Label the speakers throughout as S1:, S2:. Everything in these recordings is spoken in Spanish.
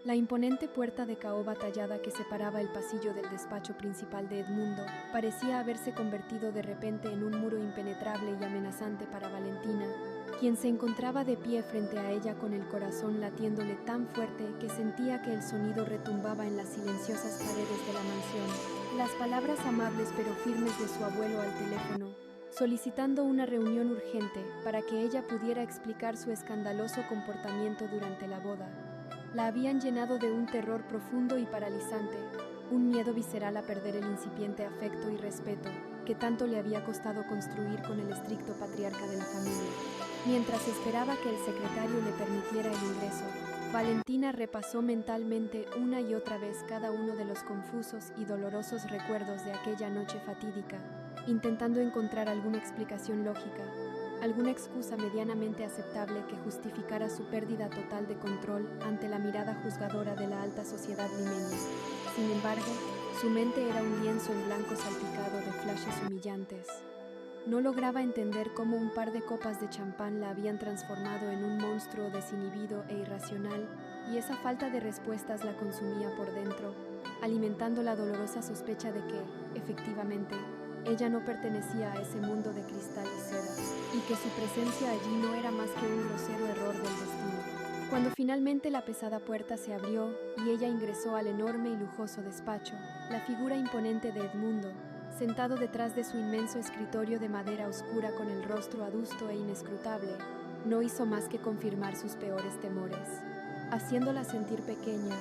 S1: La imponente puerta de caoba tallada que separaba el pasillo del despacho principal de Edmundo parecía haberse convertido de repente en un muro impenetrable y amenazante para Valentina, quien se encontraba de pie frente a ella con el corazón latiéndole tan fuerte que sentía que el sonido retumbaba en las silenciosas paredes de la mansión. Las palabras amables pero firmes de su abuelo al teléfono, solicitando una reunión urgente para que ella pudiera explicar su escandaloso comportamiento durante la boda, la habían llenado de un terror profundo y paralizante, un miedo visceral a perder el incipiente afecto y respeto que tanto le había costado construir con el estricto patriarca de la familia. Mientras esperaba que el secretario le permitiera el ingreso, Valentina repasó mentalmente una y otra vez cada uno de los confusos y dolorosos recuerdos de aquella noche fatídica, intentando encontrar alguna explicación lógica, alguna excusa medianamente aceptable que justificara su pérdida total de control ante la mirada juzgadora de la alta sociedad limeña. Sin embargo, su mente era un lienzo en blanco salpicado de flashes humillantes. No lograba entender cómo un par de copas de champán la habían transformado en un monstruo desinhibido e irracional, y esa falta de respuestas la consumía por dentro, alimentando la dolorosa sospecha de que, efectivamente, ella no pertenecía a ese mundo de cristal y seda, y que su presencia allí no era más que un grosero error del destino. Cuando finalmente la pesada puerta se abrió y ella ingresó al enorme y lujoso despacho, la figura imponente de Edmundo, sentado detrás de su inmenso escritorio de madera oscura con el rostro adusto e inescrutable, no hizo más que confirmar sus peores temores, haciéndola sentir pequeña,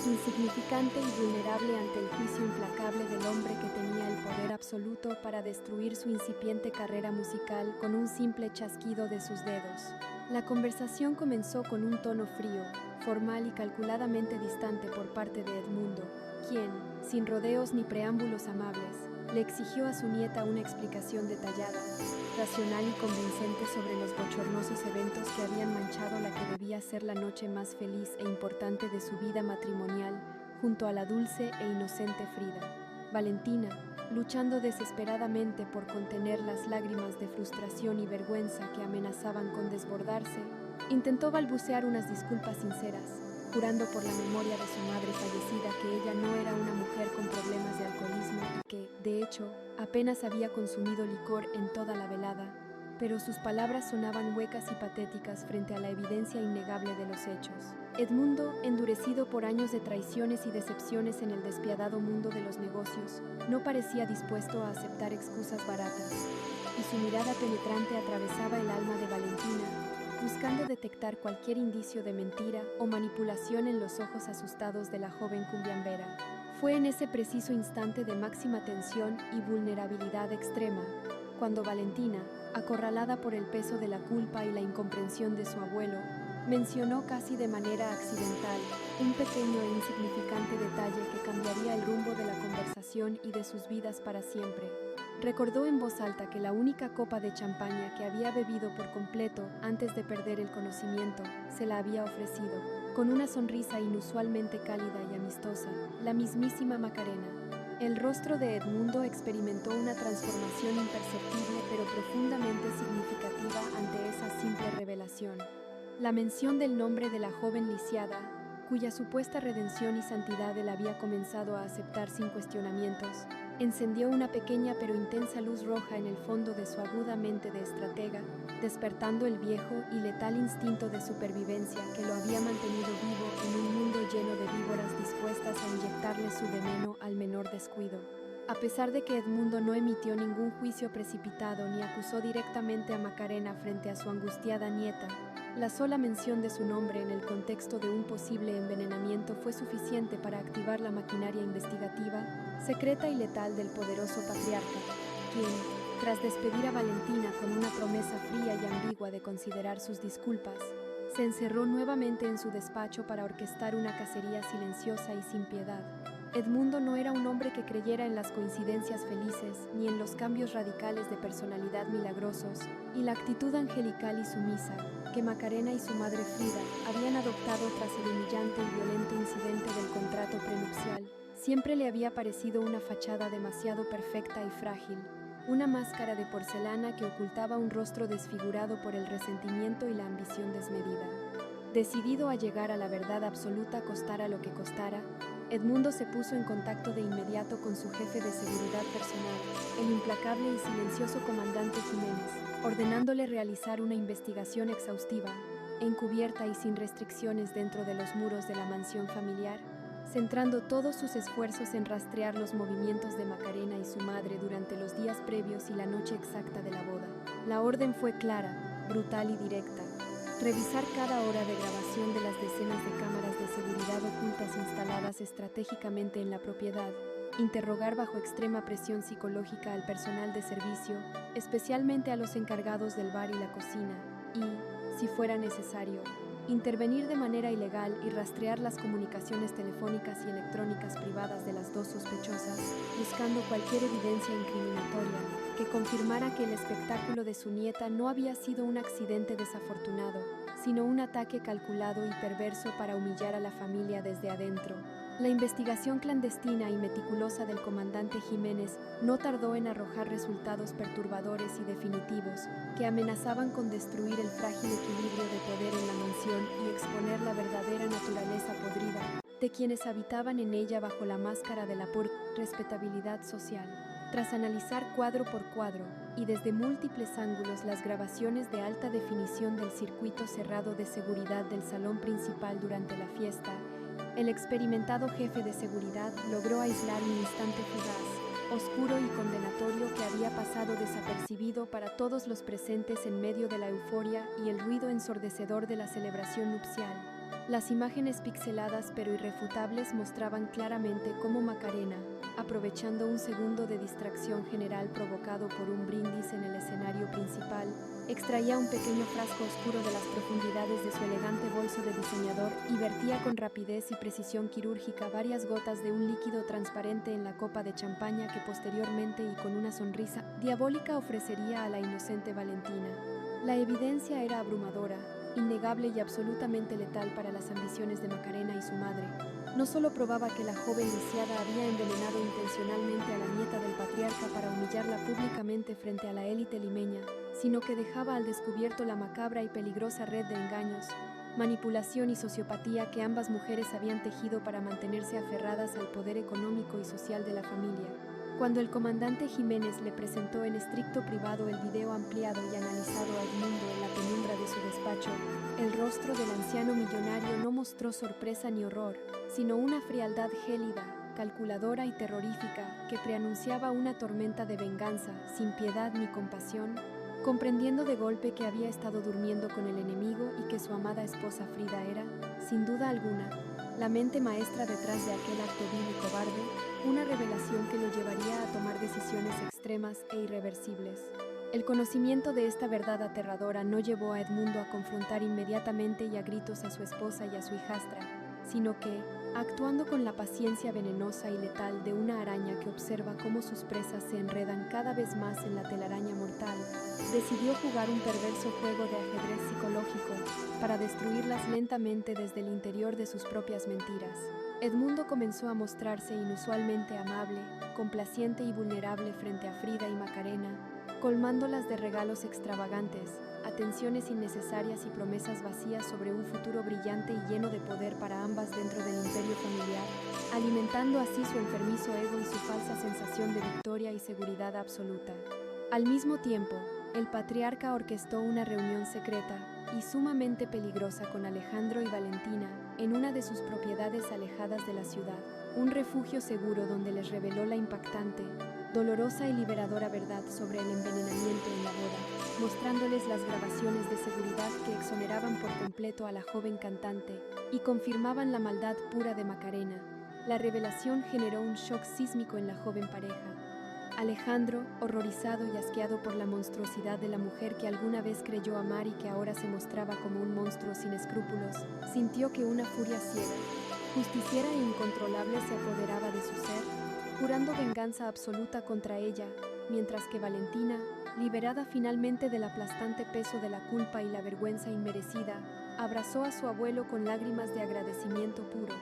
S1: insignificante y vulnerable ante el juicio implacable del hombre que tenía el poder absoluto para destruir su incipiente carrera musical con un simple chasquido de sus dedos. La conversación comenzó con un tono frío, formal y calculadamente distante por parte de Edmundo, quien, sin rodeos ni preámbulos amables, le exigió a su nieta una explicación detallada, racional y convincente sobre los bochornosos eventos que habían manchado la que debía ser la noche más feliz e importante de su vida matrimonial junto a la dulce e inocente Frida. Valentina, luchando desesperadamente por contener las lágrimas de frustración y vergüenza que amenazaban con desbordarse, intentó balbucear unas disculpas sinceras, jurando por la memoria de su madre fallecida que ella no era una mujer con problemas de alcoholismo y que, de hecho, apenas había consumido licor en toda la velada, pero sus palabras sonaban huecas y patéticas frente a la evidencia innegable de los hechos. Edmundo, endurecido por años de traiciones y decepciones en el despiadado mundo de los negocios, no parecía dispuesto a aceptar excusas baratas, y su mirada penetrante atravesaba el alma de Valentina, buscando detectar cualquier indicio de mentira o manipulación en los ojos asustados de la joven cumbiambera. Fue en ese preciso instante de máxima tensión y vulnerabilidad extrema, cuando Valentina, acorralada por el peso de la culpa y la incomprensión de su abuelo, mencionó casi de manera accidental un pequeño e insignificante detalle que cambiaría el rumbo de la conversación y de sus vidas para siempre. Recordó en voz alta que la única copa de champaña que había bebido por completo antes de perder el conocimiento se la había ofrecido, con una sonrisa inusualmente cálida y amistosa, la mismísima Macarena. El rostro de Edmundo experimentó una transformación imperceptible pero profundamente significativa ante esa simple revelación. La mención del nombre de la joven lisiada, cuya supuesta redención y santidad él había comenzado a aceptar sin cuestionamientos, encendió una pequeña pero intensa luz roja en el fondo de su aguda mente de estratega, despertando el viejo y letal instinto de supervivencia que lo había mantenido vivo en un mundo lleno de víboras dispuestas a inyectarle su veneno al menor descuido. A pesar de que Edmundo no emitió ningún juicio precipitado ni acusó directamente a Macarena frente a su angustiada nieta, la sola mención de su nombre en el contexto de un posible envenenamiento fue suficiente para activar la maquinaria investigativa, secreta y letal del poderoso patriarca, quien, tras despedir a Valentina con una promesa fría y ambigua de considerar sus disculpas, se encerró nuevamente en su despacho para orquestar una cacería silenciosa y sin piedad. Edmundo no era un hombre que creyera en las coincidencias felices ni en los cambios radicales de personalidad milagrosos, y la actitud angelical y sumisa que Macarena y su madre Frida habían adoptado tras el humillante y violento incidente del contrato prenupcial siempre le había parecido una fachada demasiado perfecta y frágil, una máscara de porcelana que ocultaba un rostro desfigurado por el resentimiento y la ambición desmedida. Decidido a llegar a la verdad absoluta costara lo que costara, Edmundo se puso en contacto de inmediato con su jefe de seguridad personal, el implacable y silencioso comandante Jiménez, ordenándole realizar una investigación exhaustiva, encubierta y sin restricciones dentro de los muros de la mansión familiar, centrando todos sus esfuerzos en rastrear los movimientos de Macarena y su madre durante los días previos y la noche exacta de la boda. La orden fue clara, brutal y directa. Revisar cada hora de grabación de las decenas de cámaras de seguridad ocultas instaladas estratégicamente en la propiedad, interrogar bajo extrema presión psicológica al personal de servicio, especialmente a los encargados del bar y la cocina, y, si fuera necesario, intervenir de manera ilegal y rastrear las comunicaciones telefónicas y electrónicas privadas de las dos sospechosas, buscando cualquier evidencia incriminatoria que confirmara que el espectáculo de su nieta no había sido un accidente desafortunado, sino un ataque calculado y perverso para humillar a la familia desde adentro. La investigación clandestina y meticulosa del comandante Jiménez no tardó en arrojar resultados perturbadores y definitivos que amenazaban con destruir el frágil equilibrio de poder en la mansión y exponer la verdadera naturaleza podrida de quienes habitaban en ella bajo la máscara de la pura respetabilidad social. Tras analizar cuadro por cuadro y desde múltiples ángulos las grabaciones de alta definición del circuito cerrado de seguridad del salón principal durante la fiesta, el experimentado jefe de seguridad logró aislar un instante fugaz, oscuro y condenatorio que había pasado desapercibido para todos los presentes en medio de la euforia y el ruido ensordecedor de la celebración nupcial. Las imágenes pixeladas pero irrefutables mostraban claramente cómo Macarena, aprovechando un segundo de distracción general provocado por un brindis en el escenario principal, extraía un pequeño frasco oscuro de las profundidades de su elegante bolso de diseñador y vertía con rapidez y precisión quirúrgica varias gotas de un líquido transparente en la copa de champaña que posteriormente y con una sonrisa diabólica ofrecería a la inocente Valentina. La evidencia era abrumadora, innegable y absolutamente letal para las ambiciones de Macarena y su madre. No solo probaba que la joven lisiada había envenenado intencionalmente a la nieta del patriarca para humillarla públicamente frente a la élite limeña, sino que dejaba al descubierto la macabra y peligrosa red de engaños, manipulación y sociopatía que ambas mujeres habían tejido para mantenerse aferradas al poder económico y social de la familia. Cuando el comandante Jiménez le presentó en estricto privado el video ampliado y analizado a Edmundo en la penumbra de su despacho, el rostro del anciano millonario no mostró sorpresa ni horror, sino una frialdad gélida, calculadora y terrorífica que preanunciaba una tormenta de venganza, sin piedad ni compasión, comprendiendo de golpe que había estado durmiendo con el enemigo y que su amada esposa Frida era, sin duda alguna, la mente maestra detrás de aquel acto vil y cobarde, una revelación que lo llevaría a tomar decisiones extremas e irreversibles. El conocimiento de esta verdad aterradora no llevó a Edmundo a confrontar inmediatamente y a gritos a su esposa y a su hijastra, sino que, actuando con la paciencia venenosa y letal de una araña que observa cómo sus presas se enredan cada vez más en la telaraña mortal, decidió jugar un perverso juego de ajedrez psicológico para destruirlas lentamente desde el interior de sus propias mentiras. Edmundo comenzó a mostrarse inusualmente amable, complaciente y vulnerable frente a Frida y Macarena, colmándolas de regalos extravagantes, atenciones innecesarias y promesas vacías sobre un futuro brillante y lleno de poder para ambas dentro del imperio familiar, alimentando así su enfermizo ego y su falsa sensación de victoria y seguridad absoluta. Al mismo tiempo, el patriarca orquestó una reunión secreta y sumamente peligrosa con Alejandro y Valentina en una de sus propiedades alejadas de la ciudad, un refugio seguro donde les reveló la impactante, dolorosa y liberadora verdad sobre el envenenamiento en la boda, mostrándoles las grabaciones de seguridad que exoneraban por completo a la joven cantante y confirmaban la maldad pura de Macarena. La revelación generó un shock sísmico en la joven pareja. Alejandro, horrorizado y asqueado por la monstruosidad de la mujer que alguna vez creyó amar y que ahora se mostraba como un monstruo sin escrúpulos, sintió que una furia ciega, justiciera e incontrolable se apoderaba de su ser, jurando venganza absoluta contra ella, mientras que Valentina, liberada finalmente del aplastante peso de la culpa y la vergüenza inmerecida, abrazó a su abuelo con lágrimas de agradecimiento puro.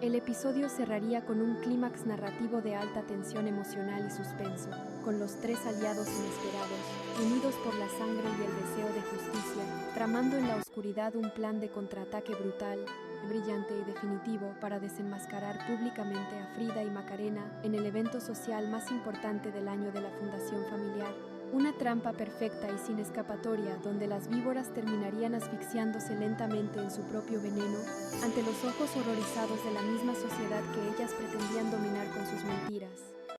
S1: El episodio cerraría con un clímax narrativo de alta tensión emocional y suspenso, con los tres aliados inesperados, unidos por la sangre y el deseo de justicia, tramando en la oscuridad un plan de contraataque brutal, brillante y definitivo para desenmascarar públicamente a Frida y Macarena en el evento social más importante del año de la fundación familiar. Una trampa perfecta y sin escapatoria donde las víboras terminarían asfixiándose lentamente en su propio veneno ante los ojos horrorizados de la misma sociedad que ellas pretendían dominar con sus mentiras.